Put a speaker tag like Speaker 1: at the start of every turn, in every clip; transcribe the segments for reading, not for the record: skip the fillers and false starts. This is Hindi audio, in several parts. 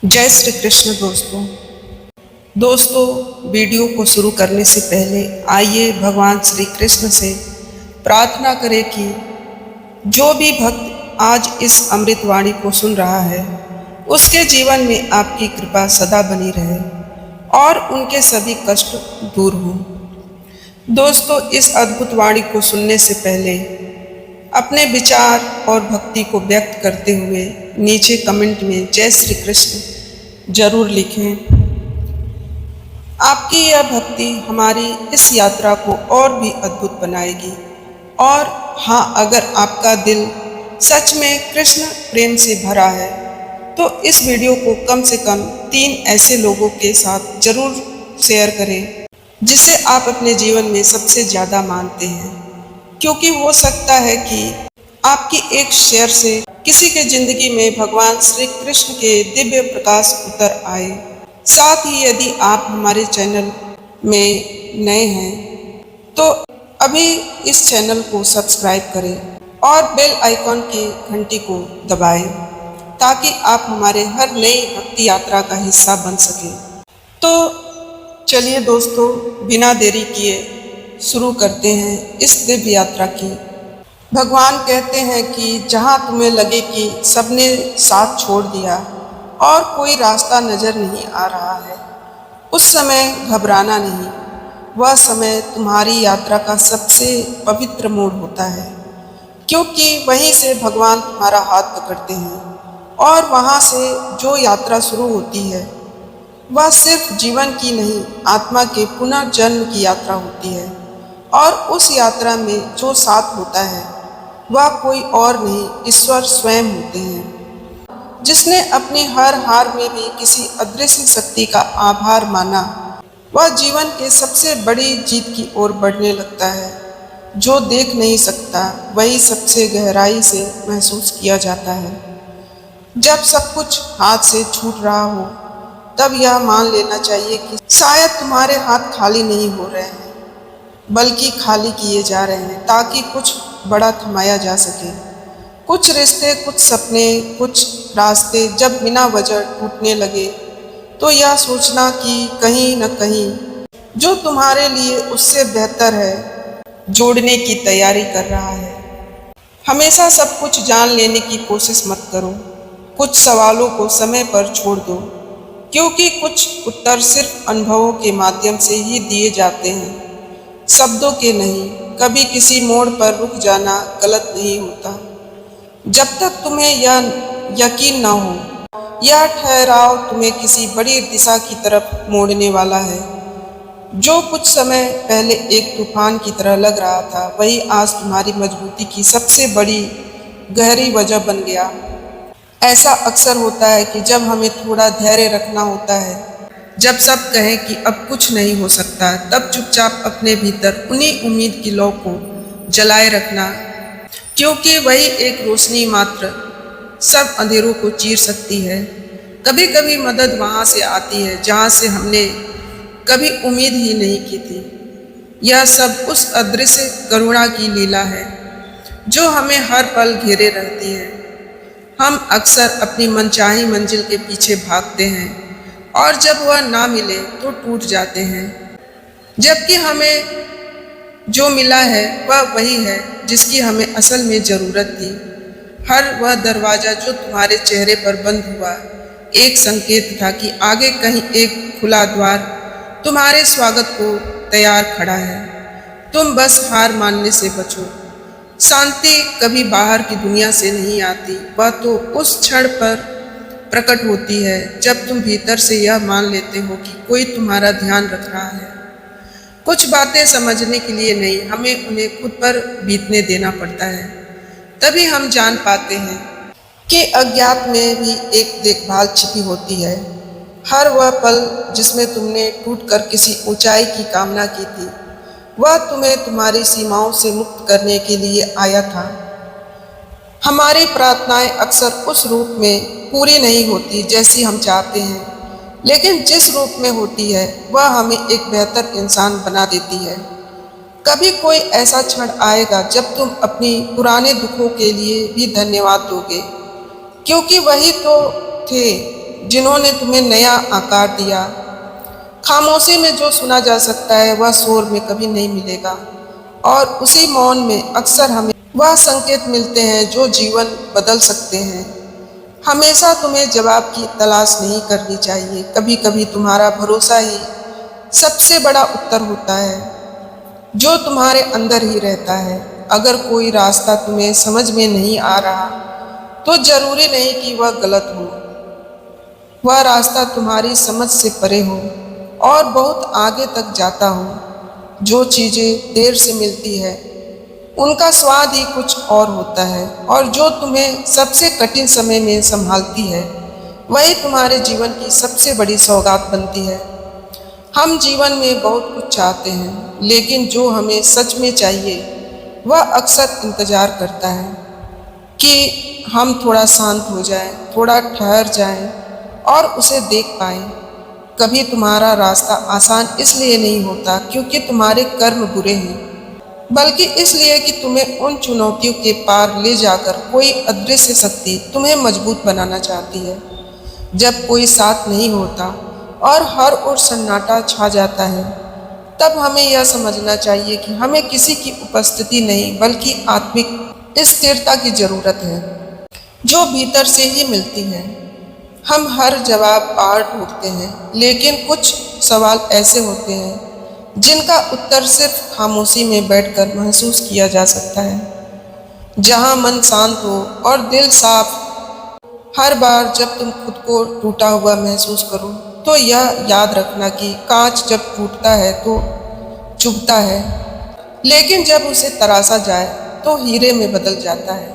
Speaker 1: जय श्री कृष्ण दोस्तों वीडियो को शुरू करने से पहले आइए भगवान श्री कृष्ण से प्रार्थना करें कि जो भी भक्त आज इस अमृतवाणी को सुन रहा है उसके जीवन में आपकी कृपा सदा बनी रहे और उनके सभी कष्ट दूर हो। दोस्तों, इस अद्भुत वाणी को सुनने से पहले अपने विचार और भक्ति को व्यक्त करते हुए नीचे कमेंट में जय श्री कृष्ण जरूर लिखें। आपकी यह भक्ति हमारी इस यात्रा को और भी अद्भुत बनाएगी। और हाँ, अगर आपका दिल सच में कृष्ण प्रेम से भरा है तो इस वीडियो को कम से कम 3 ऐसे लोगों के साथ जरूर शेयर करें जिसे आप अपने जीवन में सबसे ज़्यादा मानते हैं, क्योंकि हो सकता है कि आपकी एक शेयर से किसी के जिंदगी में भगवान श्री कृष्ण के दिव्य प्रकाश उतर आए। साथ ही यदि आप हमारे चैनल में नए हैं तो अभी इस चैनल को सब्सक्राइब करें और बेल आइकॉन की घंटी को दबाएं ताकि आप हमारे हर नई भक्ति यात्रा का हिस्सा बन सकें। तो चलिए दोस्तों, बिना देरी किए शुरू करते हैं इस दिव्य यात्रा की। भगवान कहते हैं कि जहाँ तुम्हें लगे कि सबने साथ छोड़ दिया और कोई रास्ता नजर नहीं आ रहा है, उस समय घबराना नहीं। वह समय तुम्हारी यात्रा का सबसे पवित्र मोड़ होता है, क्योंकि वहीं से भगवान तुम्हारा हाथ पकड़ते हैं और वहाँ से जो यात्रा शुरू होती है वह सिर्फ जीवन की नहीं, आत्मा के पुनर्जन्म की यात्रा होती है। और उस यात्रा में जो साथ होता है वह कोई और नहीं, ईश्वर स्वयं होते हैं। जिसने अपनी हर हार में भी किसी अदृश्य शक्ति का आभार माना, वह जीवन के सबसे बड़ी जीत की ओर बढ़ने लगता है। जो देख नहीं सकता वही सबसे गहराई से महसूस किया जाता है। जब सब कुछ हाथ से छूट रहा हो तब यह मान लेना चाहिए कि शायद तुम्हारे हाथ खाली नहीं हो रहे हैं, बल्कि खाली किए जा रहे हैं ताकि कुछ बड़ा थमाया जा सके। कुछ रिश्ते, कुछ सपने, कुछ रास्ते जब बिना वजह टूटने लगे तो यह सोचना कि कहीं न कहीं जो तुम्हारे लिए उससे बेहतर है जोड़ने की तैयारी कर रहा है। हमेशा सब कुछ जान लेने की कोशिश मत करो। कुछ सवालों को समय पर छोड़ दो, क्योंकि कुछ उत्तर सिर्फ अनुभवों के माध्यम से ही दिए जाते हैं, शब्दों के नहीं। कभी किसी मोड़ पर रुक जाना गलत नहीं होता जब तक तुम्हें यह यकीन न हो यह ठहराव तुम्हें किसी बड़ी दिशा की तरफ मोड़ने वाला है। जो कुछ समय पहले एक तूफान की तरह लग रहा था, वही आज तुम्हारी मजबूती की सबसे बड़ी गहरी वजह बन गया। ऐसा अक्सर होता है कि जब हमें थोड़ा धैर्य रखना होता है, जब सब कहें कि अब कुछ नहीं हो सकता, तब चुपचाप अपने भीतर उन्हीं उम्मीद की लौ को जलाए रखना, क्योंकि वही एक रोशनी मात्र सब अंधेरों को चीर सकती है। कभी कभी मदद वहाँ से आती है जहाँ से हमने कभी उम्मीद ही नहीं की थी। यह सब उस अदृश्य करुणा की लीला है जो हमें हर पल घेरे रहती है। हम अक्सर अपनी मनचाही मंजिल के पीछे भागते हैं और जब वह ना मिले तो टूट जाते हैं, जबकि हमें जो मिला है वह वही है जिसकी हमें असल में ज़रूरत थी। हर वह दरवाज़ा जो तुम्हारे चेहरे पर बंद हुआ एक संकेत था कि आगे कहीं एक खुला द्वार तुम्हारे स्वागत को तैयार खड़ा है। तुम बस हार मानने से बचो। शांति कभी बाहर की दुनिया से नहीं आती, वह तो उस क्षण पर प्रकट होती है जब तुम भीतर से यह मान लेते हो कि कोई तुम्हारा ध्यान रख रहा है। कुछ बातें समझने के लिए नहीं, हमें उन्हें खुद पर बीतने देना पड़ता है, तभी हम जान पाते हैं कि अज्ञात में भी एक देखभाल छिपी होती है। हर वह पल जिसमें तुमने टूटकर किसी ऊंचाई की कामना की थी, वह तुम्हें तुम्हारी सीमाओं से मुक्त करने के लिए आया था। हमारी प्रार्थनाएं अक्सर उस रूप में पूरी नहीं होती जैसी हम चाहते हैं, लेकिन जिस रूप में होती है वह हमें एक बेहतर इंसान बना देती है। कभी कोई ऐसा क्षण आएगा जब तुम अपनी पुराने दुखों के लिए भी धन्यवाद दोगे, क्योंकि वही तो थे जिन्होंने तुम्हें नया आकार दिया। खामोशी में जो सुना जा सकता है वह शोर में कभी नहीं मिलेगा, और उसी मौन में अक्सर हमें वह संकेत मिलते हैं जो जीवन बदल सकते हैं। हमेशा तुम्हें जवाब की तलाश नहीं करनी चाहिए, कभी कभी तुम्हारा भरोसा ही सबसे बड़ा उत्तर होता है, जो तुम्हारे अंदर ही रहता है। अगर कोई रास्ता तुम्हें समझ में नहीं आ रहा तो जरूरी नहीं कि वह गलत हो, वह रास्ता तुम्हारी समझ से परे हो और बहुत आगे तक जाता हो। जो चीज़ें देर से मिलती है उनका स्वाद ही कुछ और होता है, और जो तुम्हें सबसे कठिन समय में संभालती है वही तुम्हारे जीवन की सबसे बड़ी सौगात बनती है। हम जीवन में बहुत कुछ चाहते हैं, लेकिन जो हमें सच में चाहिए वह अक्सर इंतज़ार करता है कि हम थोड़ा शांत हो जाएं, थोड़ा ठहर जाएं और उसे देख पाएं। कभी तुम्हारा रास्ता आसान इसलिए नहीं होता क्योंकि तुम्हारे कर्म बुरे हैं, बल्कि इसलिए कि तुम्हें उन चुनौतियों के पार ले जाकर कोई अदृश्य शक्ति तुम्हें मजबूत बनाना चाहती है। जब कोई साथ नहीं होता और हर ओर सन्नाटा छा जाता है, तब हमें यह समझना चाहिए कि हमें किसी की उपस्थिति नहीं बल्कि आत्मिक स्थिरता की जरूरत है, जो भीतर से ही मिलती है। हम हर जवाब बाहर ढूंढते हैं, लेकिन कुछ सवाल ऐसे होते हैं जिनका उत्तर सिर्फ खामोशी में बैठकर महसूस किया जा सकता है। जहाँ मन शांत हो और दिल साफ। हर बार जब तुम खुद को टूटा हुआ महसूस करो तो यह याद रखना कि कांच जब टूटता है तो चुभता है, लेकिन जब उसे तराशा जाए तो हीरे में बदल जाता है।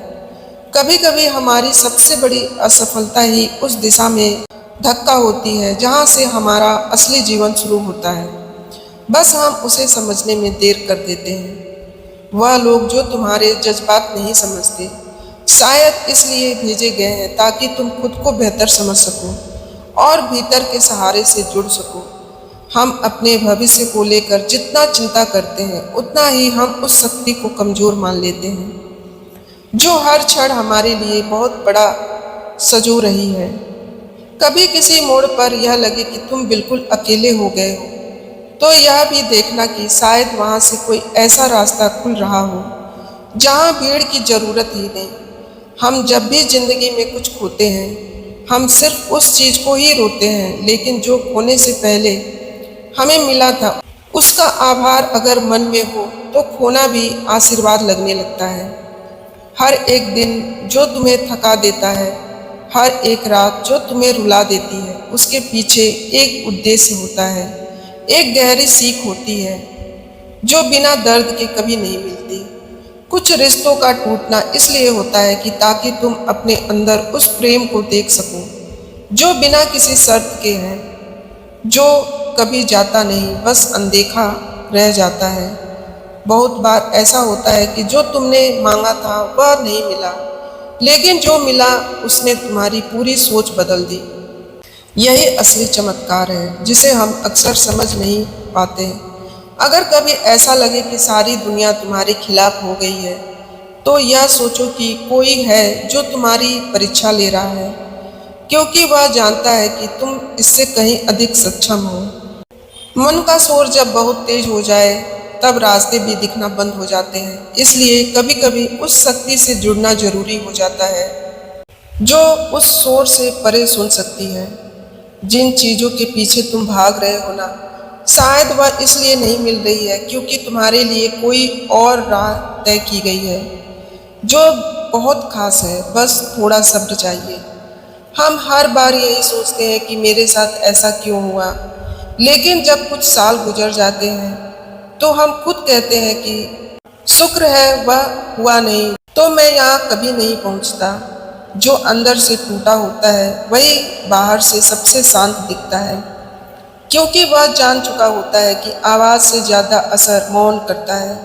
Speaker 1: कभी कभी हमारी सबसे बड़ी असफलता ही उस दिशा में धक्का होती है जहाँ से हमारा असली जीवन शुरू होता है, बस हम उसे समझने में देर कर देते हैं। वह लोग जो तुम्हारे जज्बात नहीं समझते शायद इसलिए भेजे गए हैं ताकि तुम खुद को बेहतर समझ सको और भीतर के सहारे से जुड़ सको। हम अपने भविष्य को लेकर जितना चिंता करते हैं उतना ही हम उस शक्ति को कमजोर मान लेते हैं जो हर क्षण हमारे लिए बहुत बड़ा सजो रही है। कभी किसी मोड़ पर यह लगे कि तुम बिल्कुल अकेले हो गए हो, तो यह भी देखना कि शायद वहाँ से कोई ऐसा रास्ता खुल रहा हो जहाँ भीड़ की जरूरत ही नहीं। हम जब भी जिंदगी में कुछ खोते हैं हम सिर्फ उस चीज को ही रोते हैं, लेकिन जो खोने से पहले हमें मिला था उसका आभार अगर मन में हो तो खोना भी आशीर्वाद लगने लगता है। हर एक दिन जो तुम्हें थका देता है, हर एक रात जो तुम्हें रुला देती है, उसके पीछे एक उद्देश्य होता है, एक गहरी सीख होती है जो बिना दर्द के कभी नहीं मिलती। कुछ रिश्तों का टूटना इसलिए होता है कि ताकि तुम अपने अंदर उस प्रेम को देख सको जो बिना किसी शर्त के है, जो कभी जाता नहीं, बस अनदेखा रह जाता है। बहुत बार ऐसा होता है कि जो तुमने मांगा था वह नहीं मिला, लेकिन जो मिला उसने तुम्हारी पूरी सोच बदल दी। यही असली चमत्कार है जिसे हम अक्सर समझ नहीं पाते। अगर कभी ऐसा लगे कि सारी दुनिया तुम्हारे खिलाफ हो गई है, तो यह सोचो कि कोई है जो तुम्हारी परीक्षा ले रहा है, क्योंकि वह जानता है कि तुम इससे कहीं अधिक सक्षम हो। मन का शोर जब बहुत तेज हो जाए तब रास्ते भी दिखना बंद हो जाते हैं। इसलिए कभी कभी उस शक्ति से जुड़ना जरूरी हो जाता है जो उस शोर से परे सुन सकती है। जिन चीज़ों के पीछे तुम भाग रहे हो ना, शायद वह इसलिए नहीं मिल रही है क्योंकि तुम्हारे लिए कोई और राह तय की गई है जो बहुत खास है। बस थोड़ा सब्र चाहिए। हम हर बार यही सोचते हैं कि मेरे साथ ऐसा क्यों हुआ, लेकिन जब कुछ साल गुजर जाते हैं तो हम खुद कहते हैं कि शुक्र है वह हुआ नहीं तो मैं यहाँ कभी नहीं पहुँचता। जो अंदर से टूटा होता है वही बाहर से सबसे शांत दिखता है, क्योंकि वह जान चुका होता है कि आवाज़ से ज़्यादा असर मौन करता है।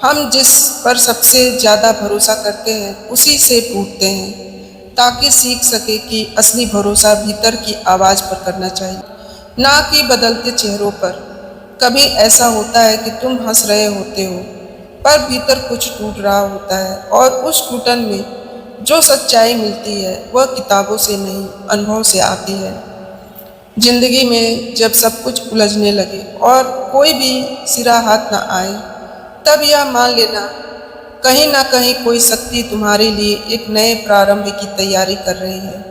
Speaker 1: हम जिस पर सबसे ज़्यादा भरोसा करते हैं उसी से टूटते हैं, ताकि सीख सके कि असली भरोसा भीतर की आवाज़ पर करना चाहिए, ना कि बदलते चेहरों पर। कभी ऐसा होता है कि तुम हंस रहे होते हो पर भीतर कुछ टूट रहा होता है, और उस टूटन में जो सच्चाई मिलती है वह किताबों से नहीं, अनुभव से आती है। जिंदगी में जब सब कुछ उलझने लगे और कोई भी सिरा हाथ न आए, तब यह मान लेना कहीं ना कहीं कोई शक्ति तुम्हारे लिए एक नए प्रारंभ की तैयारी कर रही है।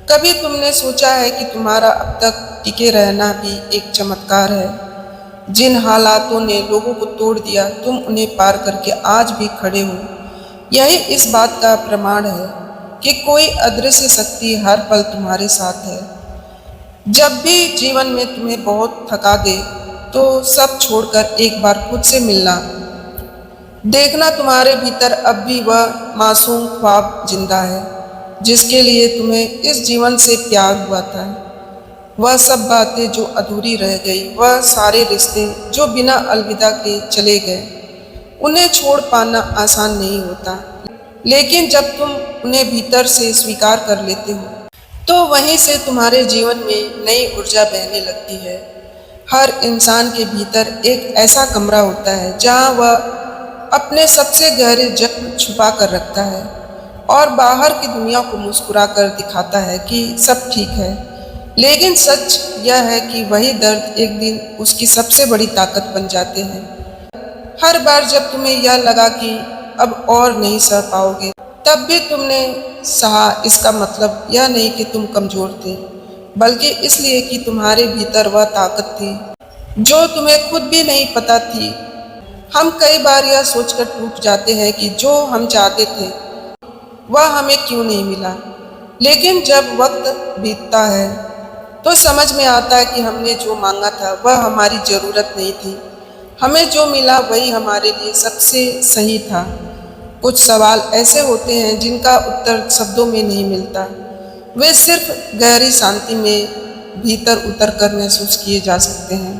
Speaker 1: कभी तुमने सोचा है कि तुम्हारा अब तक टिके रहना भी एक चमत्कार है? जिन हालातों ने लोगों को तोड़ दिया, तुम उन्हें पार करके आज भी खड़े हो। यही इस बात का प्रमाण है कि कोई अदृश्य शक्ति हर पल तुम्हारे साथ है। जब भी जीवन में तुम्हें बहुत थका दे, तो सब छोड़कर एक बार खुद से मिलना। देखना तुम्हारे भीतर अब भी वह मासूम ख्वाब जिंदा है, जिसके लिए तुम्हें इस जीवन से प्यार हुआ था। वह सब बातें जो अधूरी रह गई, वह सारे रिश्ते जो बिना अलविदा के चले गए, उन्हें छोड़ पाना आसान नहीं होता। लेकिन जब तुम उन्हें भीतर से स्वीकार कर लेते हो, तो वहीं से तुम्हारे जीवन में नई ऊर्जा बहने लगती है। हर इंसान के भीतर एक ऐसा कमरा होता है जहां वह अपने सबसे गहरे जख्म छुपा कर रखता है और बाहर की दुनिया को मुस्कुरा कर दिखाता है कि सब ठीक है। लेकिन सच यह है कि वही दर्द एक दिन उसकी सबसे बड़ी ताकत बन जाते हैं। हर बार जब तुम्हें यह लगा कि अब और नहीं सह पाओगे, तब भी तुमने सहा, इसका मतलब यह नहीं कि तुम कमजोर थे, बल्कि इसलिए कि तुम्हारे भीतर वह ताकत थी जो तुम्हें खुद भी नहीं पता थी। हम कई बार यह सोचकर टूट जाते हैं कि जो हम चाहते थे वह हमें क्यों नहीं मिला, लेकिन जब वक्त बीतता है तो समझ में आता है कि हमने जो मांगा था वह हमारी जरूरत नहीं थी। हमें जो मिला वही हमारे लिए सबसे सही था। कुछ सवाल ऐसे होते हैं जिनका उत्तर शब्दों में नहीं मिलता, वे सिर्फ गहरी शांति में भीतर उतर कर महसूस किए जा सकते हैं।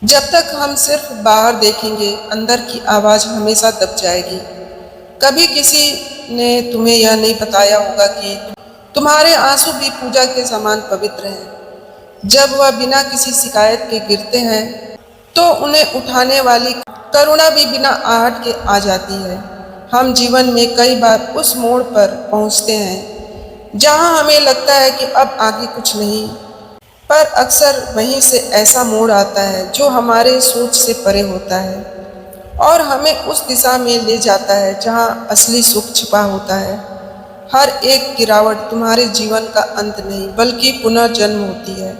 Speaker 1: जब तक हम सिर्फ बाहर देखेंगे, अंदर की आवाज़ हमेशा दब जाएगी। कभी किसी ने तुम्हें यह नहीं बताया होगा कि तुम्हारे आंसू भी पूजा के समान पवित्र हैं। जब वह बिना किसी शिकायत के गिरते हैं, तो उन्हें उठाने वाली करुणा भी बिना आहट के आ जाती है। हम जीवन में कई बार उस मोड़ पर पहुंचते हैं जहां हमें लगता है कि अब आगे कुछ नहीं, पर अक्सर वहीं से ऐसा मोड़ आता है जो हमारे सोच से परे होता है और हमें उस दिशा में ले जाता है जहां असली सुख छिपा होता है। हर एक गिरावट तुम्हारे जीवन का अंत नहीं, बल्कि पुनर्जन्म होती है,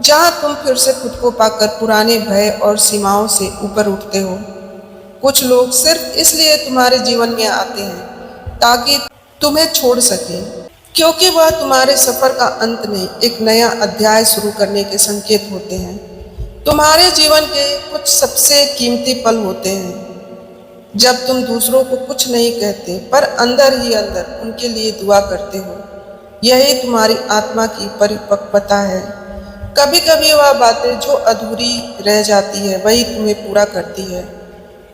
Speaker 1: जहां तुम फिर से खुद को पाकर पुराने भय और सीमाओं से ऊपर उठते हो। कुछ लोग सिर्फ इसलिए तुम्हारे जीवन में आते हैं ताकि तुम्हें छोड़ सकें, क्योंकि वह तुम्हारे सफर का अंत नहीं, एक नया अध्याय शुरू करने के संकेत होते हैं। तुम्हारे जीवन के कुछ सबसे कीमती पल होते हैं जब तुम दूसरों को कुछ नहीं कहते, पर अंदर ही अंदर उनके लिए दुआ करते हो। यही तुम्हारी आत्मा की परिपक्वता है। कभी कभी वह बातें जो अधूरी रह जाती है वही तुम्हें पूरा करती है,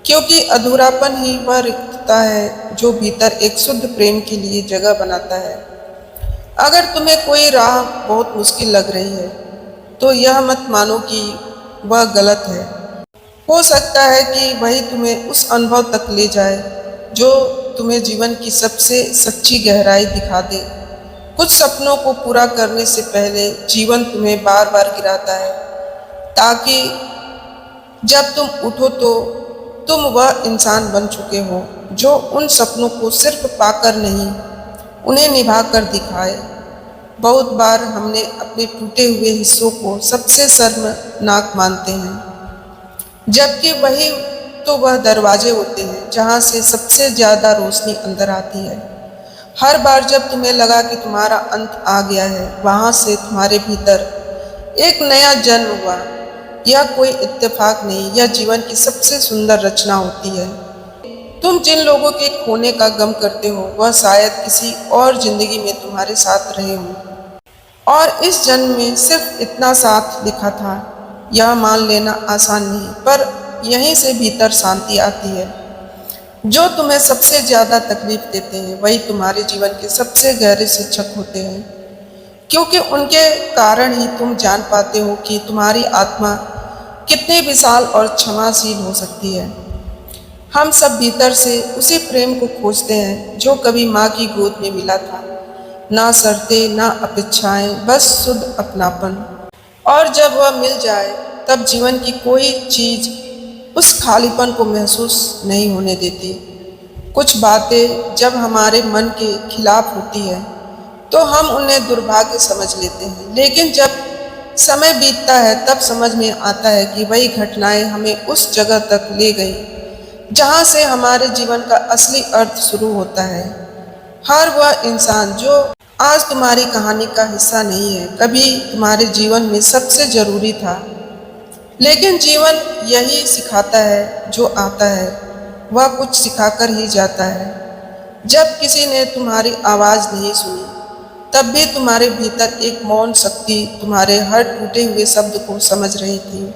Speaker 1: क्योंकि अधूरापन ही वह रिक्तता है जो भीतर एक शुद्ध प्रेम के लिए जगह बनाता है। अगर तुम्हें कोई राह बहुत मुश्किल लग रही है, तो यह मत मानो कि वह गलत है। हो सकता है कि वही तुम्हें उस अनुभव तक ले जाए जो तुम्हें जीवन की सबसे सच्ची गहराई दिखा दे। कुछ सपनों को पूरा करने से पहले जीवन तुम्हें बार बार गिराता है, ताकि जब तुम उठो तो तुम वह इंसान बन चुके हो जो उन सपनों को सिर्फ पाकर नहीं, उन्हें निभाकर दिखाए। बहुत बार हमने अपने टूटे हुए हिस्सों को सबसे शर्मनाक मानते हैं, जबकि वही तो वह दरवाजे होते हैं जहां से सबसे ज़्यादा रोशनी अंदर आती है। हर बार जब तुम्हें लगा कि तुम्हारा अंत आ गया है, वहां से तुम्हारे भीतर एक नया जन्म हुआ। यह कोई इत्तेफाक नहीं, यह जीवन की सबसे सुंदर रचना होती है। तुम जिन लोगों के खोने का गम करते हो, वह शायद किसी और जिंदगी में तुम्हारे साथ रहे हों, और इस जन्म में सिर्फ इतना साथ लिखा था। यह मान लेना आसान नहीं, पर यहीं से भीतर शांति आती है। जो तुम्हें सबसे ज़्यादा तकलीफ देते हैं वही तुम्हारे जीवन के सबसे गहरे शिक्षक होते हैं, क्योंकि उनके कारण ही तुम जान पाते हो कि तुम्हारी आत्मा कितनी विशाल और क्षमाशील हो सकती है। हम सब भीतर से उसी प्रेम को खोजते हैं जो कभी माँ की गोद में मिला था। ना शर्तें, ना अपेक्षाएं, बस शुद्ध अपनापन। और जब वह मिल जाए तब जीवन की कोई चीज उस खालीपन को महसूस नहीं होने देती। कुछ बातें जब हमारे मन के खिलाफ होती है तो हम उन्हें दुर्भाग्य समझ लेते हैं, लेकिन जब समय बीतता है तब समझ में आता है कि वही घटनाएं हमें उस जगह तक ले गई जहां से हमारे जीवन का असली अर्थ शुरू होता है। हर वह इंसान जो आज तुम्हारी कहानी का हिस्सा नहीं है, कभी तुम्हारे जीवन में सबसे जरूरी था। लेकिन जीवन यही सिखाता है, जो आता है वह कुछ सिखाकर ही जाता है। जब किसी ने तुम्हारी आवाज़ नहीं सुनी तब भी तुम्हारे भीतर एक मौन शक्ति तुम्हारे हर टूटे हुए शब्द को समझ रही थी,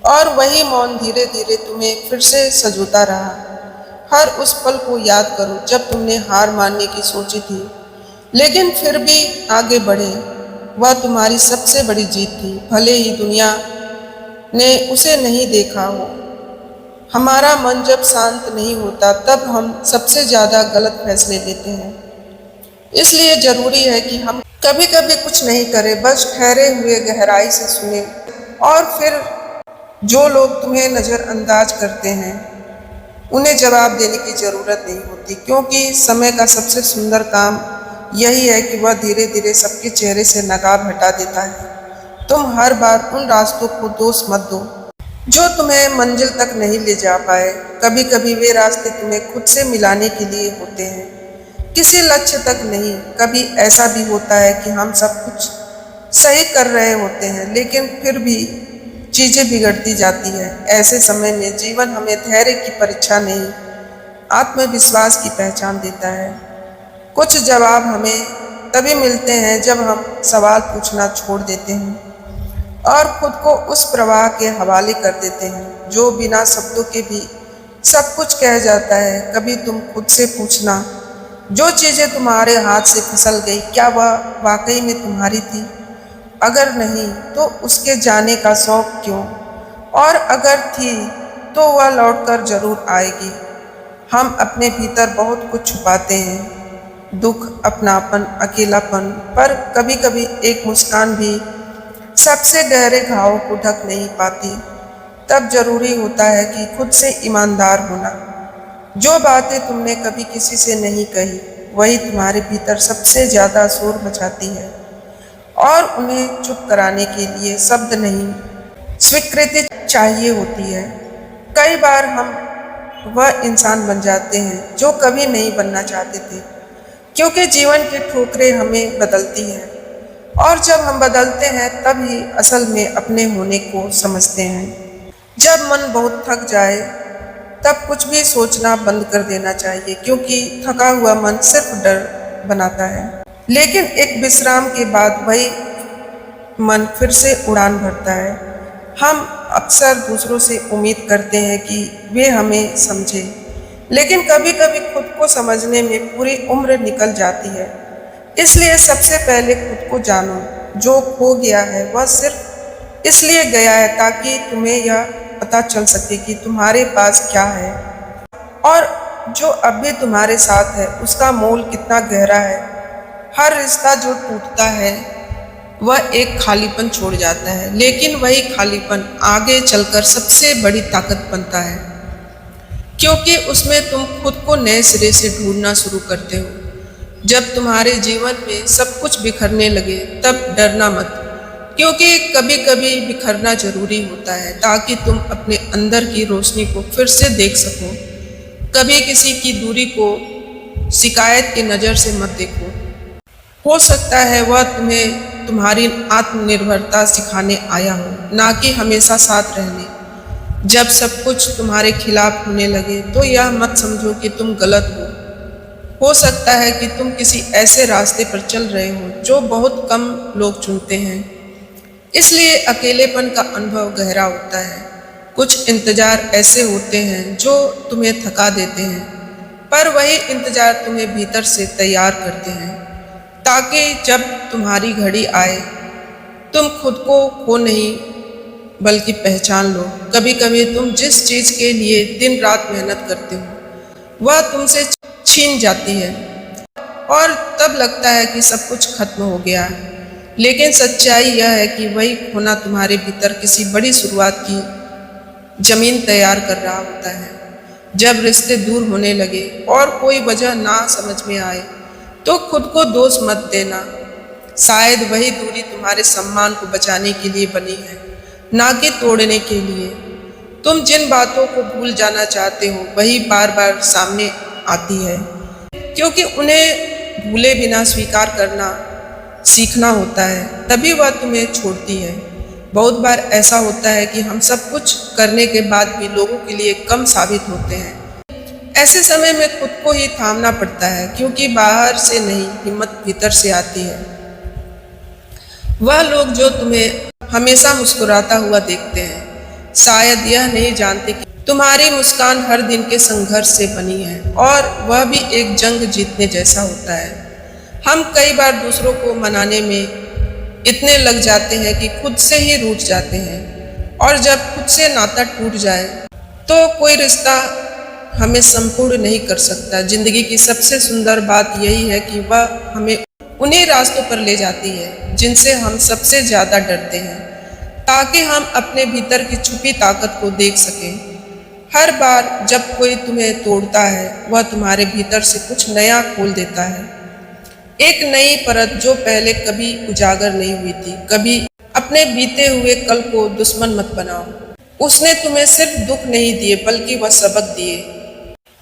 Speaker 1: और वही मौन धीरे धीरे तुम्हें फिर से सजोता रहा। हर उस पल को याद करो जब तुमने हार मानने की सोची थी लेकिन फिर भी आगे बढ़े। वह तुम्हारी सबसे बड़ी जीत थी, भले ही दुनिया ने उसे नहीं देखा हो। हमारा मन जब शांत नहीं होता तब हम सबसे ज़्यादा गलत फैसले लेते हैं। इसलिए ज़रूरी है कि हम कभी कभी कुछ नहीं करें, बस ठहरे हुए गहराई से सुने। और फिर जो लोग तुम्हें नज़रअंदाज करते हैं उन्हें जवाब देने की ज़रूरत नहीं होती, क्योंकि समय का सबसे सुंदर काम यही है कि वह धीरे धीरे सबके चेहरे से नकाब हटा देता है। तुम हर बार उन रास्तों को दोष मत दो जो तुम्हें मंजिल तक नहीं ले जा पाए। कभी कभी वे रास्ते तुम्हें खुद से मिलाने के लिए होते हैं, किसी लक्ष्य तक नहीं। कभी ऐसा भी होता है कि हम सब कुछ सही कर रहे होते हैं लेकिन फिर भी चीज़ें बिगड़ती जाती है। ऐसे समय में जीवन हमें धैर्य की परीक्षा नहीं, आत्मविश्वास की पहचान देता है। कुछ जवाब हमें तभी मिलते हैं जब हम सवाल पूछना छोड़ देते हैं और खुद को उस प्रवाह के हवाले कर देते हैं जो बिना शब्दों के भी सब कुछ कह जाता है। कभी तुम खुद से पूछना, जो चीज़ें तुम्हारे हाथ से फिसल गई, क्या वह वाकई में तुम्हारी थी? अगर नहीं तो उसके जाने का शौक क्यों? और अगर थी तो वह लौटकर जरूर आएगी। हम अपने भीतर बहुत कुछ छुपाते हैं, दुख, अपनापन, अकेलापन, पर कभी कभी एक मुस्कान भी सबसे गहरे घावों को ढक नहीं पाती। तब जरूरी होता है कि खुद से ईमानदार होना। जो बातें तुमने कभी किसी से नहीं कही वही तुम्हारे भीतर सबसे ज़्यादा शोर मचाती है, और उन्हें चुप कराने के लिए शब्द नहीं, स्वीकृति चाहिए होती है। कई बार हम वह इंसान बन जाते हैं जो कभी नहीं बनना चाहते थे, क्योंकि जीवन की ठोकरें हमें बदलती हैं, और जब हम बदलते हैं तब ही असल में अपने होने को समझते हैं। जब मन बहुत थक जाए तब कुछ भी सोचना बंद कर देना चाहिए, क्योंकि थका हुआ मन सिर्फ डर बनाता है। लेकिन एक विश्राम के बाद वही मन फिर से उड़ान भरता है। हम अक्सर दूसरों से उम्मीद करते हैं कि वे हमें समझें, लेकिन कभी कभी खुद को समझने में पूरी उम्र निकल जाती है। इसलिए सबसे पहले खुद को जानो। जो खो गया है वह सिर्फ इसलिए गया है ताकि तुम्हें यह पता चल सके कि तुम्हारे पास क्या है, और जो अब भी तुम्हारे साथ है उसका मोल कितना गहरा है। हर रिश्ता जो टूटता है वह एक खालीपन छोड़ जाता है, लेकिन वही खालीपन आगे चलकर सबसे बड़ी ताकत बनता है, क्योंकि उसमें तुम खुद को नए सिरे से ढूंढना शुरू करते हो। जब तुम्हारे जीवन में सब कुछ बिखरने लगे तब डरना मत, क्योंकि कभी कभी बिखरना जरूरी होता है ताकि तुम अपने अंदर की रोशनी को फिर से देख सको। कभी किसी की दूरी को शिकायत की नज़र से मत देखो। हो सकता है वह तुम्हें तुम्हारी आत्मनिर्भरता सिखाने आया हो, ना कि हमेशा साथ रहने। जब सब कुछ तुम्हारे खिलाफ होने लगे तो यह मत समझो कि तुम गलत हो सकता है कि तुम किसी ऐसे रास्ते पर चल रहे हो जो बहुत कम लोग चुनते हैं। इसलिए अकेलेपन का अनुभव गहरा होता है। कुछ इंतजार ऐसे होते हैं जो तुम्हें थका देते हैं, पर वही इंतजार तुम्हें भीतर से तैयार करते हैं, ताकि जब तुम्हारी घड़ी आए तुम खुद को खो नहीं बल्कि पहचान लो। कभी कभी तुम जिस चीज के लिए दिन रात मेहनत करते हो वह तुमसे छीन जाती है और तब लगता है कि सब कुछ खत्म हो गया। लेकिन सच्चाई यह है कि वही खोना तुम्हारे भीतर किसी बड़ी शुरुआत की जमीन तैयार कर रहा होता है। जब रिश्ते दूर होने लगे और कोई वजह ना समझ में आए तो खुद को दोष मत देना। शायद वही दूरी तुम्हारे सम्मान को बचाने के लिए बनी है, ना कि तोड़ने के लिए। तुम जिन बातों को भूल जाना चाहते हो वही बार बार सामने आती है, क्योंकि उन्हें भूले बिना स्वीकार करना सीखना होता है, तभी वह तुम्हें छोड़ती है। बहुत बार ऐसा होता है कि हम सब कुछ करने के बाद भी लोगों के लिए कम साबित होते हैं। ऐसे समय में खुद को ही थामना पड़ता है, क्योंकि बाहर से नहीं, हिम्मत भीतर से आती है। वह लोग जो तुम्हें हमेशा मुस्कुराता हुआ देखते हैं शायद यह नहीं जानते कि तुम्हारी मुस्कान हर दिन के संघर्ष से बनी है, और वह भी एक जंग जीतने जैसा होता है। हम कई बार दूसरों को मनाने में इतने लग जाते हैं कि खुद से ही रूठ जाते हैं, और जब खुद से नाता टूट जाए तो कोई रिश्ता हमें संपूर्ण नहीं कर सकता। जिंदगी की सबसे सुंदर बात यही है कि वह हमें उन्हीं रास्तों पर ले जाती है जिनसे हम सबसे ज्यादा डरते हैं, ताकि हम अपने भीतर की छुपी ताकत को देख सकें। हर बार जब कोई तुम्हें तोड़ता है वह तुम्हारे भीतर से कुछ नया खोल देता है, एक नई परत जो पहले कभी उजागर नहीं हुई थी। कभी अपने बीते हुए कल को दुश्मन मत बनाओ। उसने तुम्हें सिर्फ दुख नहीं दिए बल्कि वह सबक दिए,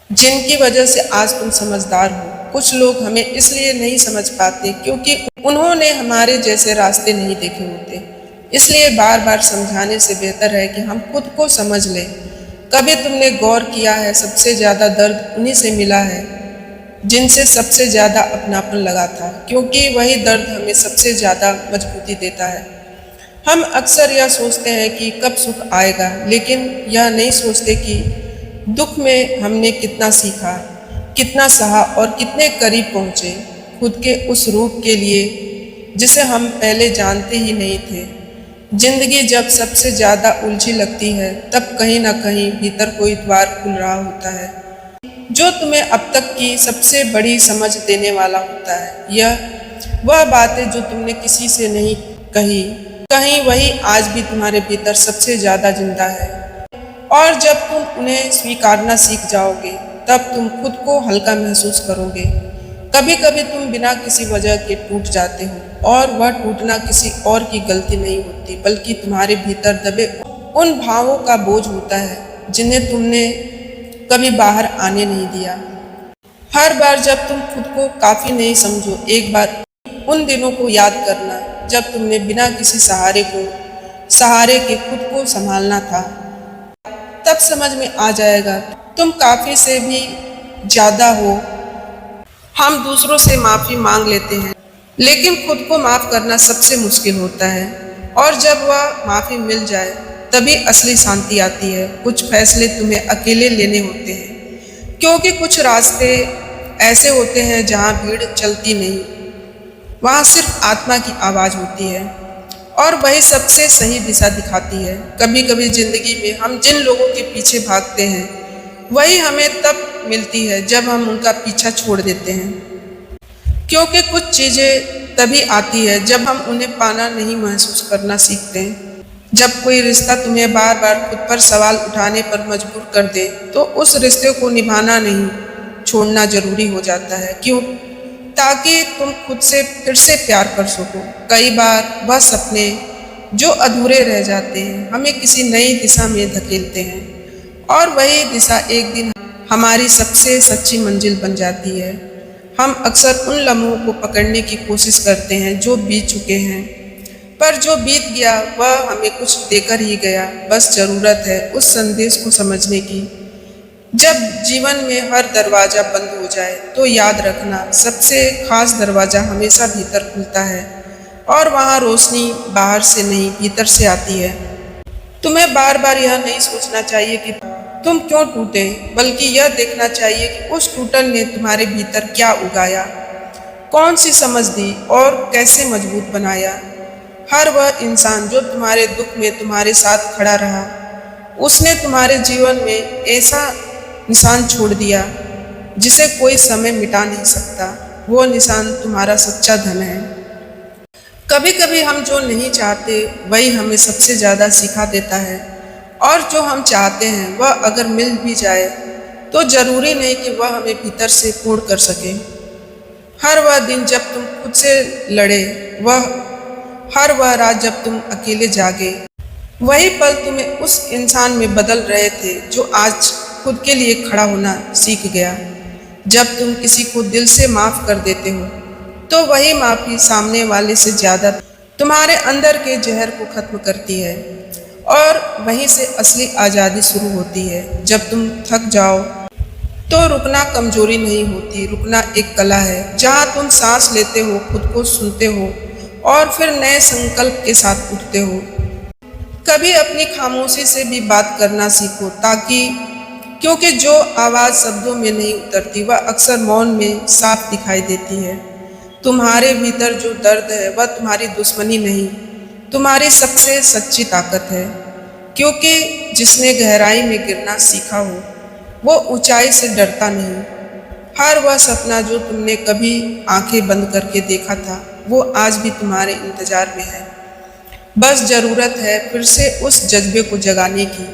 Speaker 1: जिनकी वजह से आज तुम समझदार हो। कुछ लोग हमें इसलिए नहीं समझ पाते क्योंकि उन्होंने हमारे जैसे रास्ते नहीं देखे होते। इसलिए बार बार समझाने से बेहतर है कि हम खुद को समझ लें। कभी तुमने गौर किया है, सबसे ज्यादा दर्द उन्हीं से मिला है जिनसे सबसे ज्यादा अपनापन लगा था, क्योंकि वही दर्द हमें सबसे ज्यादा मजबूती देता है। हम अक्सर यह सोचते हैं कि कब सुख आएगा, लेकिन यह नहीं सोचते कि दुख में हमने कितना सीखा, कितना सहा और कितने करीब पहुंचे खुद के उस रूप के लिए जिसे हम पहले जानते ही नहीं थे। जिंदगी जब सबसे ज्यादा उलझी लगती है तब कहीं ना कहीं भीतर कोई द्वार खुल रहा होता है जो तुम्हें अब तक की सबसे बड़ी समझ देने वाला होता है। यह वह बातें जो तुमने किसी से नहीं कही, कहीं वही आज भी तुम्हारे भीतर सबसे ज्यादा जिंदा है। और जब तुम उन्हें स्वीकारना सीख जाओगे तब तुम खुद को हल्का महसूस करोगे। कभी कभी तुम बिना किसी वजह के टूट जाते हो, और वह टूटना किसी और की गलती नहीं होती बल्कि तुम्हारे भीतर दबे उन भावों का बोझ होता है जिन्हें तुमने कभी बाहर आने नहीं दिया। हर बार जब तुम खुद को काफी नहीं समझो, एक बार उन दिनों को याद करना जब तुमने बिना किसी सहारे के खुद को संभालना था। तब समझ में आ जाएगा तुम काफी से भी ज्यादा हो। हम दूसरों से माफी मांग लेते हैं, लेकिन खुद को माफ करना सबसे मुश्किल होता है, और जब वह माफी मिल जाए तभी असली शांति आती है। कुछ फैसले तुम्हें अकेले लेने होते हैं, क्योंकि कुछ रास्ते ऐसे होते हैं जहाँ भीड़ चलती नहीं, वहाँ सिर्फ आत्मा की आवाज होती है, और वही सबसे सही दिशा दिखाती है। कभी कभी जिंदगी में हम जिन लोगों के पीछे भागते हैं वही हमें तब मिलती है जब हम उनका पीछा छोड़ देते हैं, क्योंकि कुछ चीजें तभी आती है जब हम उन्हें पाना नहीं महसूस करना सीखते हैं। जब कोई रिश्ता तुम्हें बार बार खुद पर सवाल उठाने पर मजबूर कर दे तो उस रिश्ते को निभाना नहीं, छोड़ना जरूरी हो जाता है। क्यों? ताकि तुम खुद से फिर से प्यार कर सको। कई बार वह सपने जो अधूरे रह जाते हैं हमें किसी नई दिशा में धकेलते हैं, और वही दिशा एक दिन हमारी सबसे सच्ची मंजिल बन जाती है। हम अक्सर उन लम्हों को पकड़ने की कोशिश करते हैं जो बीत चुके हैं, पर जो बीत गया वह हमें कुछ देकर ही गया। बस जरूरत है उस संदेश को समझने की। जब जीवन में हर दरवाजा बंद हो जाए तो याद रखना सबसे खास दरवाजा हमेशा भीतर खुलता है, और वहाँ रोशनी बाहर से नहीं भीतर से आती है। तुम्हें बार बार यह नहीं सोचना चाहिए कि तुम क्यों टूटे, बल्कि यह देखना चाहिए कि उस टूटन ने तुम्हारे भीतर क्या उगाया, कौन सी समझ दी और कैसे मजबूत बनाया। हर वह इंसान जो तुम्हारे दुख में तुम्हारे साथ खड़ा रहा, उसने तुम्हारे जीवन में ऐसा निशान छोड़ दिया जिसे कोई समय मिटा नहीं सकता। वो निशान तुम्हारा सच्चा धन है। कभी कभी हम जो नहीं चाहते वही हमें सबसे ज़्यादा सिखा देता है, और जो हम चाहते हैं वह अगर मिल भी जाए तो जरूरी नहीं कि वह हमें भीतर से पूर्ण कर सके। हर वह दिन जब तुम खुद से लड़े, हर वह रात जब तुम अकेले जागे, वही पल तुम्हें उस इंसान में बदल रहे थे जो आज खुद के लिए खड़ा होना सीख गया। जब तुम किसी को दिल से माफ़ कर देते हो तो वही माफ़ी सामने वाले से ज़्यादा तुम्हारे अंदर के जहर को ख़त्म करती है, और वहीं से असली आज़ादी शुरू होती है। जब तुम थक जाओ तो रुकना कमजोरी नहीं होती, रुकना एक कला है जहाँ तुम सांस लेते हो, खुद को सुनते हो और फिर नए संकल्प के साथ उठते हो। कभी अपनी खामोशी से भी बात करना सीखो, क्योंकि जो आवाज़ शब्दों में नहीं उतरती वह अक्सर मौन में साफ दिखाई देती है। तुम्हारे भीतर जो दर्द है वह तुम्हारी दुश्मनी नहीं, तुम्हारी सबसे सच्ची ताकत है। क्योंकि जिसने गहराई में गिरना सीखा हो वो ऊंचाई से डरता नहीं। हर वह सपना जो तुमने कभी आंखें बंद करके देखा था वो आज भी तुम्हारे इंतजार में है। बस ज़रूरत है फिर से उस जज्बे को जगाने की,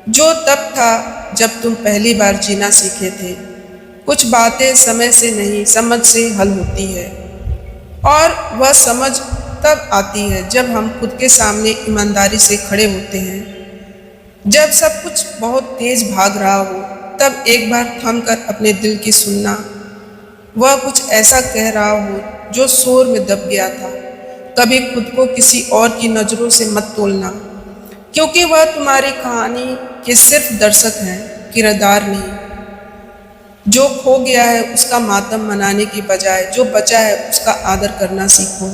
Speaker 1: जो तब था जब तुम पहली बार जीना सीखे थे। कुछ बातें समय से नहीं, समझ से हल होती है, और वह समझ तब आती है जब हम खुद के सामने ईमानदारी से खड़े होते हैं। जब सब कुछ बहुत तेज भाग रहा हो तब एक बार थम कर अपने दिल की सुनना। वह कुछ ऐसा कह रहा हो जो शोर में दब गया था। कभी खुद को किसी और की नज़रों से मत तोलना, क्योंकि वह तुम्हारी कहानी के सिर्फ दर्शक हैं, किरदार नहीं। जो खो गया है उसका मातम मनाने की बजाय जो बचा है उसका आदर करना सीखो।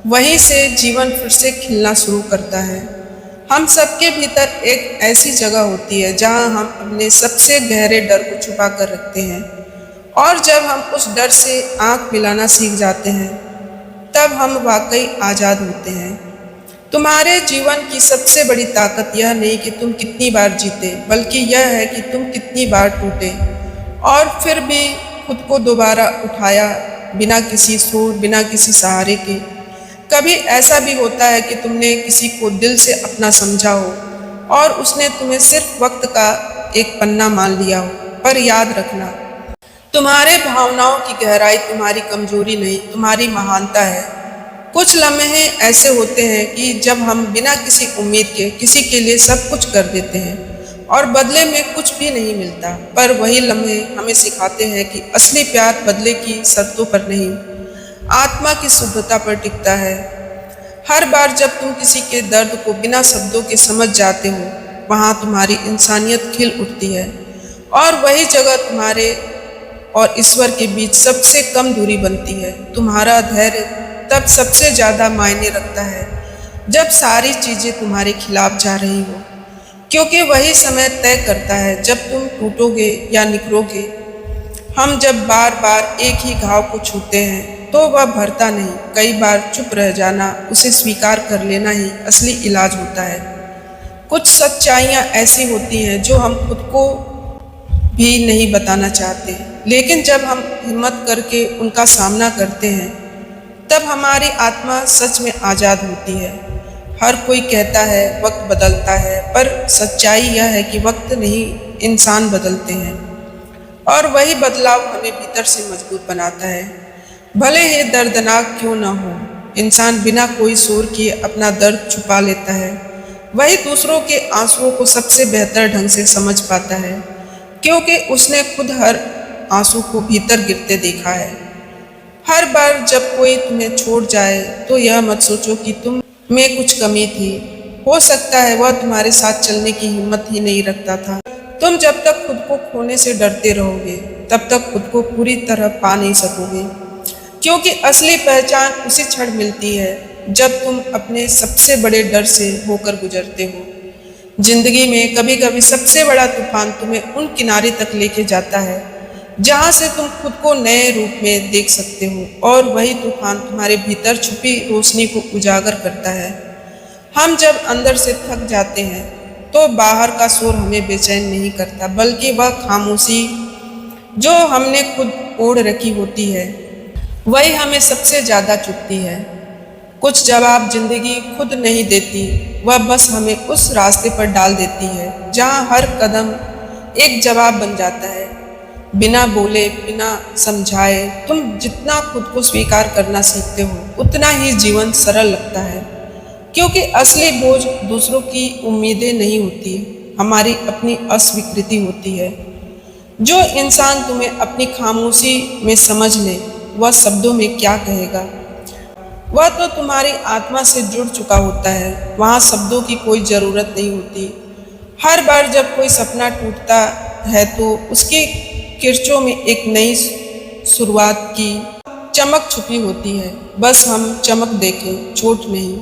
Speaker 1: वहीं से जीवन फिर से खिलना शुरू करता है। हम सबके भीतर एक ऐसी जगह होती है जहां हम अपने सबसे गहरे डर को छुपा कर रखते हैं, और जब हम उस डर से आंख मिलाना सीख जाते हैं तब हम वाकई आज़ाद होते हैं। तुम्हारे जीवन की सबसे बड़ी ताकत यह नहीं कि तुम कितनी बार जीते, बल्कि यह है कि तुम कितनी बार टूटे और फिर भी खुद को दोबारा उठाया, बिना किसी शोर, बिना किसी सहारे के। कभी ऐसा भी होता है कि तुमने किसी को दिल से अपना समझा हो और उसने तुम्हें सिर्फ वक्त का एक पन्ना मान लिया हो, पर याद रखना, तुम्हारे भावनाओं की गहराई तुम्हारी कमजोरी नहीं, तुम्हारी महानता है। कुछ लम्हे ऐसे होते हैं कि जब हम बिना किसी उम्मीद के किसी के लिए सब कुछ कर देते हैं और बदले में कुछ भी नहीं मिलता, पर वही लम्हे हमें सिखाते हैं कि असली प्यार बदले की शर्तों पर नहीं, आत्मा की शुद्धता पर टिकता है। हर बार जब तुम किसी के दर्द को बिना शब्दों के समझ जाते हो, वहाँ तुम्हारी इंसानियत खिल उठती है, और वही जगह तुम्हारे और ईश्वर के बीच सबसे कम दूरी बनती है। तुम्हारा धैर्य तब सबसे ज़्यादा मायने रखता है जब सारी चीज़ें तुम्हारे खिलाफ जा रही हो, क्योंकि वही समय तय करता है जब तुम टूटोगे या निखरोगे। हम जब बार बार एक ही घाव को छूते हैं तो वह भरता नहीं, कई बार चुप रह जाना, उसे स्वीकार कर लेना ही असली इलाज होता है। कुछ सच्चाइयाँ ऐसी होती हैं जो हम खुद को भी नहीं बताना चाहते, लेकिन जब हम हिम्मत करके उनका सामना करते हैं तब हमारी आत्मा सच में आज़ाद होती है। हर कोई कहता है वक्त बदलता है, पर सच्चाई यह है कि वक्त नहीं, इंसान बदलते हैं, और वही बदलाव हमें भीतर से मजबूत बनाता है। भले ही दर्दनाक क्यों न हो, इंसान बिना कोई शोर किए अपना दर्द छुपा लेता है। वही दूसरों के आंसुओं को सबसे बेहतर ढंग से समझ पाता है, क्योंकि उसने खुद हर आंसू को भीतर गिरते देखा है। हर बार जब कोई तुम्हें छोड़ जाए तो यह मत सोचो कि तुम में कुछ कमी थी। हो सकता है वह तुम्हारे साथ चलने की हिम्मत ही नहीं रखता था। तुम जब तक खुद को खोने से डरते रहोगे तब तक खुद को पूरी तरह पा नहीं सकोगे, क्योंकि असली पहचान उसी क्षण मिलती है जब तुम अपने सबसे बड़े डर से होकर गुजरते हो। जिंदगी में कभी कभी सबसे बड़ा तूफान तुम्हें उन किनारे तक लेके जाता है जहाँ से तुम खुद को नए रूप में देख सकते हो और वही तूफान तुम्हारे भीतर छुपी रोशनी को उजागर करता है। हम जब अंदर से थक जाते हैं तो बाहर का शोर हमें बेचैन नहीं करता, बल्कि वह खामोशी जो हमने खुद ओढ़ रखी होती है वही हमें सबसे ज़्यादा चुभती है। कुछ जवाब जिंदगी खुद नहीं देती, वह बस हमें उस रास्ते पर डाल देती है जहाँ हर कदम एक जवाब बन जाता है। बिना बोले, बिना समझाए तुम जितना खुद को स्वीकार करना सीखते हो उतना ही जीवन सरल लगता है, क्योंकि असली बोझ दूसरों की उम्मीदें नहीं होती, हमारी अपनी अस्वीकृति होती है। जो इंसान तुम्हें अपनी खामोशी में समझ ले वह शब्दों में क्या कहेगा, वह तो तुम्हारी आत्मा से जुड़ चुका होता है, वहाँ शब्दों की कोई ज़रूरत नहीं होती। हर बार जब कोई सपना टूटता है तो उसके किरचों में एक नई शुरुआत की चमक छुपी होती है, बस हम चमक देखें, चोट नहीं।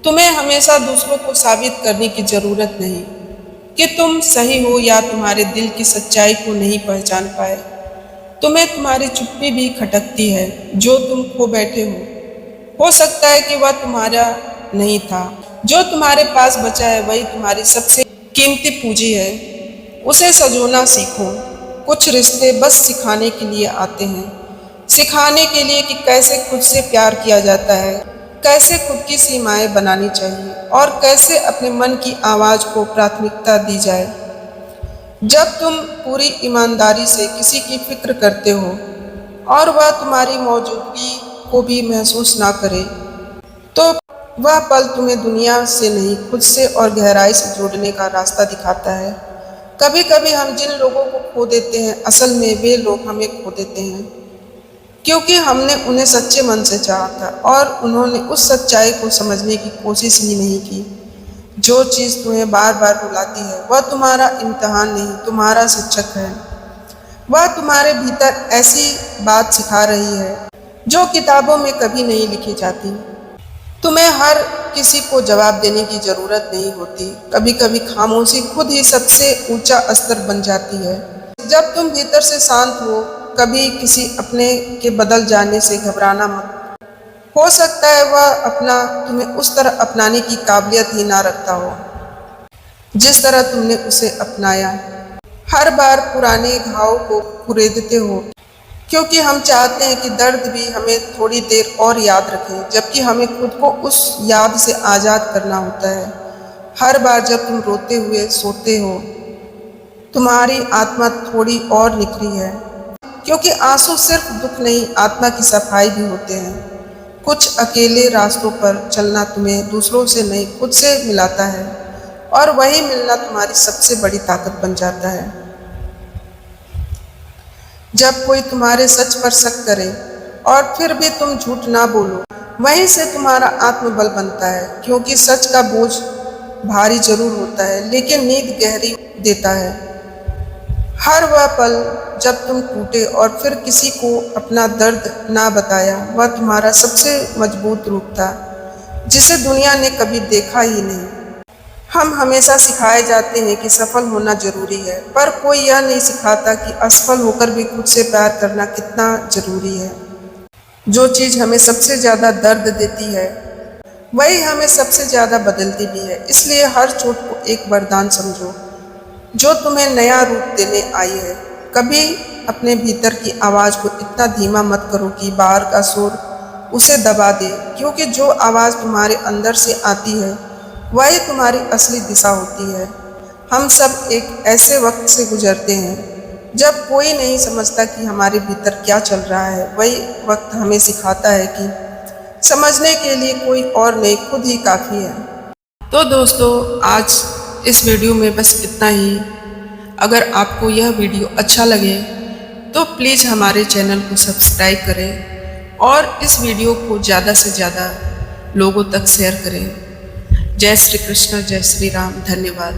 Speaker 1: तुम्हें हमेशा दूसरों को साबित करने की ज़रूरत नहीं कि तुम सही हो या तुम्हारे दिल की सच्चाई को नहीं पहचान पाए। तुम्हें तुम्हारी चुप्पी भी खटकती है, जो तुम खो बैठे हो सकता है कि वह तुम्हारा नहीं था। जो तुम्हारे पास बचा है वही तुम्हारी सबसे कीमती पूंजी है, उसे सजोना सीखो। कुछ रिश्ते बस सिखाने के लिए आते हैं, सिखाने के लिए कि कैसे खुद से प्यार किया जाता है, कैसे खुद की सीमाएं बनानी चाहिए और कैसे अपने मन की आवाज़ को प्राथमिकता दी जाए। जब तुम पूरी ईमानदारी से किसी की फिक्र करते हो और वह तुम्हारी मौजूदगी को भी महसूस ना करे, तो वह पल तुम्हें दुनिया से नहीं खुद से और गहराई से जोड़ने का रास्ता दिखाता है। कभी कभी हम जिन लोगों को खो देते हैं असल में वे लोग हमें खो देते हैं, क्योंकि हमने उन्हें सच्चे मन से चाहा था और उन्होंने उस सच्चाई को समझने की कोशिश ही नहीं की। जो चीज़ तुम्हें बार बार रुलाती है वह तुम्हारा इम्तिहान नहीं, तुम्हारा शिक्षक है। वह तुम्हारे भीतर ऐसी बात सिखा रही है जो किताबों में कभी नहीं लिखी जाती। तुम्हें हर किसी को जवाब देने की ज़रूरत नहीं होती, कभी कभी खामोशी खुद ही सबसे ऊंचा स्तर बन जाती है। जब तुम भीतर से शांत हो, कभी किसी अपने के बदल जाने से घबराना मत। हो सकता है वह अपना तुम्हें उस तरह अपनाने की काबिलियत ही ना रखता हो जिस तरह तुमने उसे अपनाया। हर बार पुराने घाव को कुरेदते हो, क्योंकि हम चाहते हैं कि दर्द भी हमें थोड़ी देर और याद रखे, जबकि हमें खुद को उस याद से आज़ाद करना होता है। हर बार जब तुम रोते हुए सोते हो, तुम्हारी आत्मा थोड़ी और निखरी है, क्योंकि आंसू सिर्फ दुख नहीं, आत्मा की सफाई भी होते हैं। कुछ अकेले रास्तों पर चलना तुम्हें दूसरों से नहीं खुद से मिलाता है, और वही मिलना तुम्हारी सबसे बड़ी ताकत बन जाता है। जब कोई तुम्हारे सच पर शक करे और फिर भी तुम झूठ ना बोलो, वहीं से तुम्हारा आत्मबल बनता है, क्योंकि सच का बोझ भारी जरूर होता है लेकिन नींद गहरी देता है। हर वह पल जब तुम टूटे और फिर किसी को अपना दर्द ना बताया, वह तुम्हारा सबसे मजबूत रूप था, जिसे दुनिया ने कभी देखा ही नहीं। हम हमेशा सिखाए जाते हैं कि सफल होना जरूरी है, पर कोई यह नहीं सिखाता कि असफल होकर भी खुद से प्यार करना कितना जरूरी है। जो चीज़ हमें सबसे ज़्यादा दर्द देती है वही हमें सबसे ज़्यादा बदलती भी है। इसलिए हर चोट को एक वरदान समझो जो तुम्हें नया रूप देने आई है। कभी अपने भीतर की आवाज़ को इतना धीमा मत करो कि बाहर का शोर उसे दबा दे, क्योंकि जो आवाज़ तुम्हारे अंदर से आती है वही तुम्हारी असली दिशा होती है। हम सब एक ऐसे वक्त से गुजरते हैं जब कोई नहीं समझता कि हमारे भीतर क्या चल रहा है। वही वक्त हमें सिखाता है कि समझने के लिए कोई और नहीं, खुद ही काफ़ी है। तो दोस्तों, आज इस वीडियो में बस इतना ही। अगर आपको यह वीडियो अच्छा लगे तो प्लीज़ हमारे चैनल को सब्सक्राइब करें और इस वीडियो को ज़्यादा से ज़्यादा लोगों तक शेयर करें। जय श्री कृष्ण, जय श्री राम। धन्यवाद।